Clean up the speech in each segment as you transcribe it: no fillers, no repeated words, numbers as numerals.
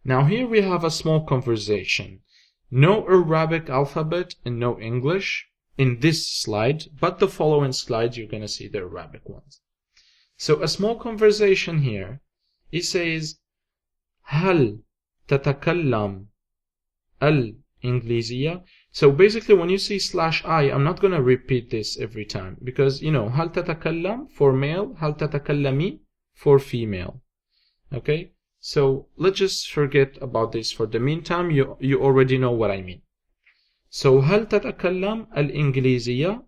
Now here we have a small conversation. No Arabic alphabet and no English in this slide, but the following slide you're going to see the Arabic ones. So a small conversation here. He says, هل تتكلم الإنجليزية? So basically when you see /I, I'm not going to repeat this every time because, you know, هل تتكلم for male, هل تتكلمي for female. Okay, so let's just forget about this for the meantime. You already know what I mean. So هل تتكلم الإنجليزية?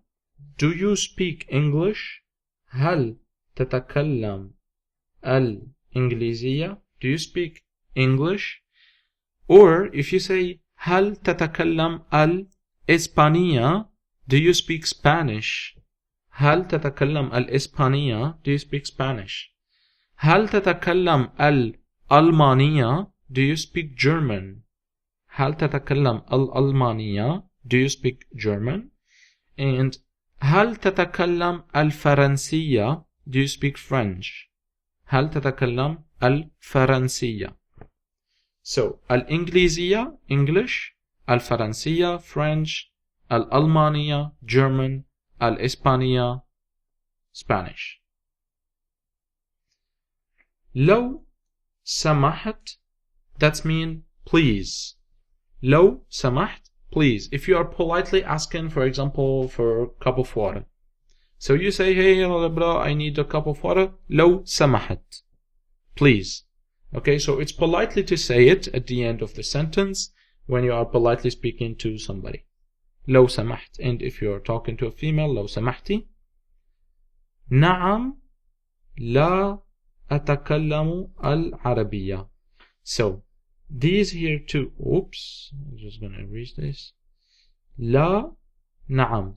Do you speak English? هل تتكلم الإنجليزية? Do you speak English? Or if you say هل تتكلم الإسبانية? Do you speak Spanish? هل تتكلم الإسبانية? Do you speak Spanish? هل تتكلم الألمانية? Do you speak German? هل تتكلم الألمانية? Do you speak German? And هل تتكلم الفرنسية? Do you speak French? هل تتكلم الفرنسية? So الإنجليزية English, الفرنسية French, الألمانية German, الإسبانية Spanish. لو سمحت, that means please. لو سمحت, please. If you are politely asking, for example, for a cup of water. So you say, hey, bro, I need a cup of water. لو سمحت, please. Okay, so it's politely to say it at the end of the sentence when you are politely speaking to somebody. لو سمحت. And if you are talking to a female, لو سمحتي. نعم لا أتكلم العربية. So these here too. Oops, I'm just gonna erase this. لا نعم.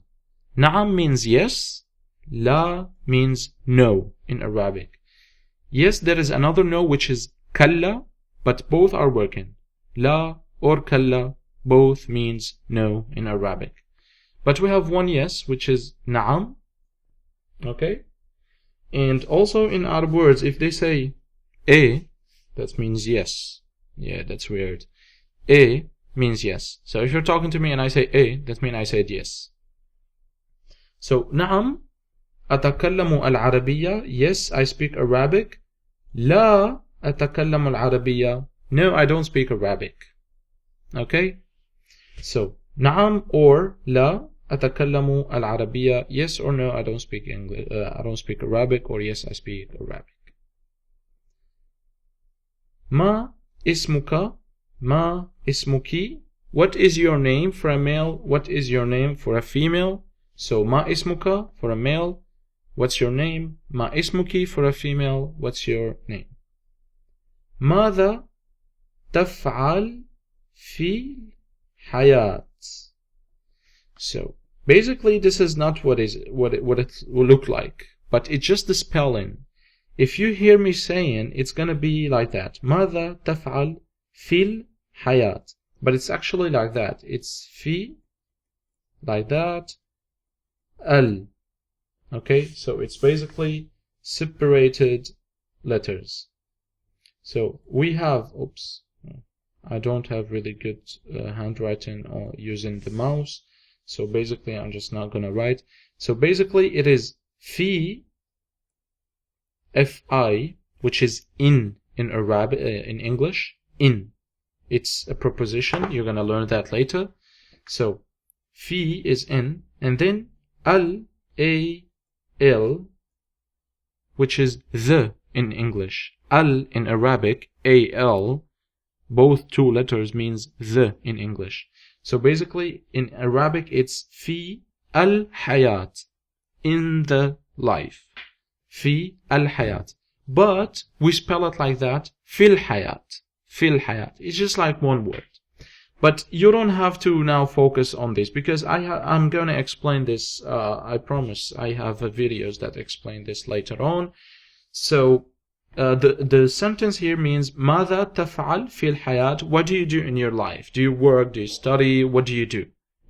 نعم means yes. لا means no in Arabic. Yes, there is another no which is كلا, but both are working. لا or كلا, both means no in Arabic. But we have one yes, which is نعم. Okay? And also in Arab words, if they say a, that means yes. Yeah, that's weird. A means yes. So if you're talking to me and I say a, that means I said yes. So نعم أتكلم العربية. Yes, I speak Arabic. لا أتكلم العربية. No, I don't speak Arabic. Okay? So نعم or لا أتكلم العربية. Yes or no, I don't speak English. I don't speak Arabic, or yes, I speak Arabic. ما اسمك? ما اسمك? What is your name for a male? What is your name for a female? So ما اسمك for a male. What's your name? ما اسمك for a female. What's your name? ماذا تفعل في الحياة? So basically this is not what it will look like, but it's just the spelling. If you hear me saying, it's gonna be like that. ماذا تفعل في الحياة? But it's actually like that. It's في, like that, al. Okay, so it's basically separated letters. So we have, oops, I don't have really good handwriting or using the mouse. So basically I'm just not gonna write. So basically it is fi, fi, which is in Arabic, in English, in. It's a preposition. You're gonna learn that later. So fi is in, and then al, a, l, which is the in English. Al in Arabic, al, both two letters means the in English. So basically in Arabic it's fi al hayat, in the life. Fi al hayat. But we spell it like that, fil hayat. Fil hayat. It's just like one word. But you don't have to now focus on this because I'm going to explain this. I promise I have videos that explain this later on. So the sentence here means ماذا تفعل في الحياة? What do you do in your life? Do you work? Do you study? What do you do?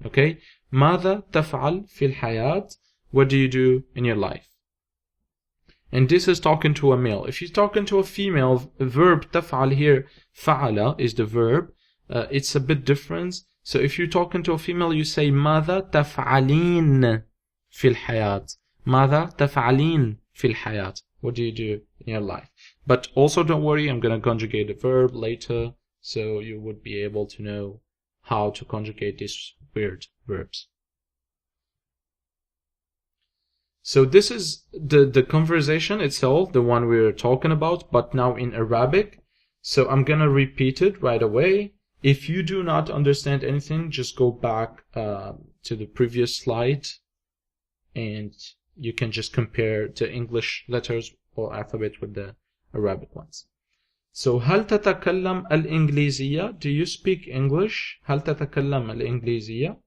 Okay? ماذا تفعل في الحياة? What do you do in your life? and this is talking to a male. If you're talking to a female, verb تفعل here, فعل is the verb. It's a bit different. So if you're talking to a female, you say ماذا تفعلين في الحياة. ماذا تفعلين في الحياة. What do you do in your life? But also don't worry, I'm going to conjugate the verb later, so you would be able to know how to conjugate these weird verbs. So this is the conversation itself, the one we're talking about, but now in Arabic. So I'm going to repeat it right away. If you do not understand anything, just go back to the previous slide and you can just compare the English letters or alphabet with the Arabic ones. So هل تتكلم الإنجليزية? Do you speak English? هل تتكلم الإنجليزية؟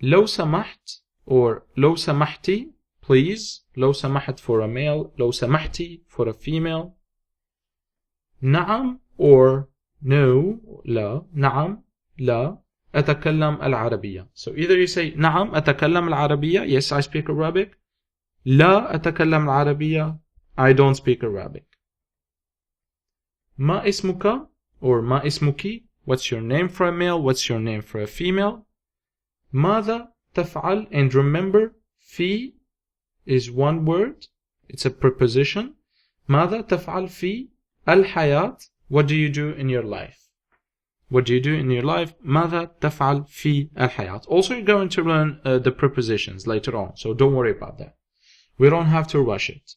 لو سمحت or لو سمحتي, please. لو سمحت for a male, لو سمحتي for a female. نعم or no, لا. نعم, لا. أتكلم العربية. So either you say نعم أتكلم العربية, yes I speak Arabic. لا أتكلم العربية, I don't speak Arabic. ما اسمك or ما اسمك, what's your name for a male, what's your name for a female. ماذا تفعل, and remember في is one word, it's a preposition. ماذا تفعل في الحياة, what do you do in your life? What do you do in your life? ماذا تفعل في الحياة. Also you're going to learn the prepositions later on, so don't worry about that. We don't have to rush it.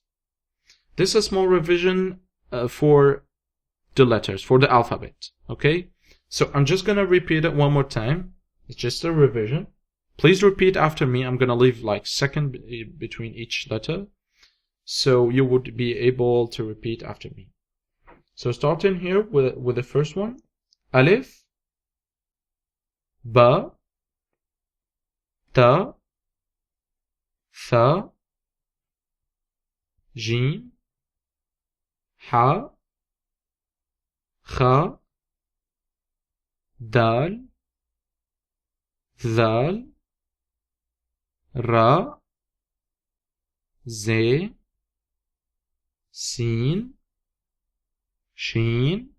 This is a small revision for the letters, for the alphabet. Okay? So I'm just going to repeat it one more time. It's just a revision. Please repeat after me. I'm going to leave like second between each letter, so you would be able to repeat after me. So starting here with the first one. Alif, Ba, Ta, Tha, Jim, Ha, Kha, Dal, Zal, Ra, Ze, Sin, Shin,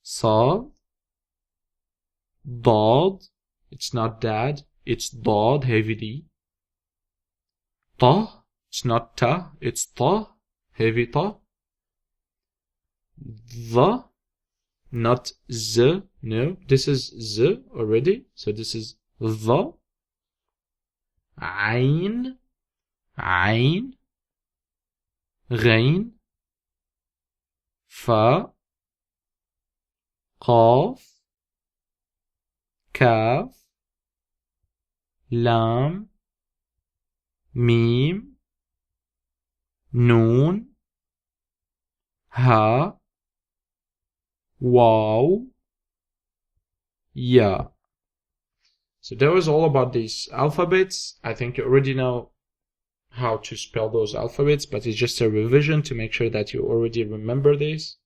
Sad, Dad, it's not dad, it's Dad, heavy D. Ta, it's not ta, it's ta, heavy ta. The, not z, no, this is z already, so this is the. Ain, Ain, Ghain, Fa, Qaf, Kaf, Lam, Mim, Noon, Ha, Waw, Ya. So that was all about these alphabets. I think you already know how to spell those alphabets, but it's just a revision to make sure that you already remember this.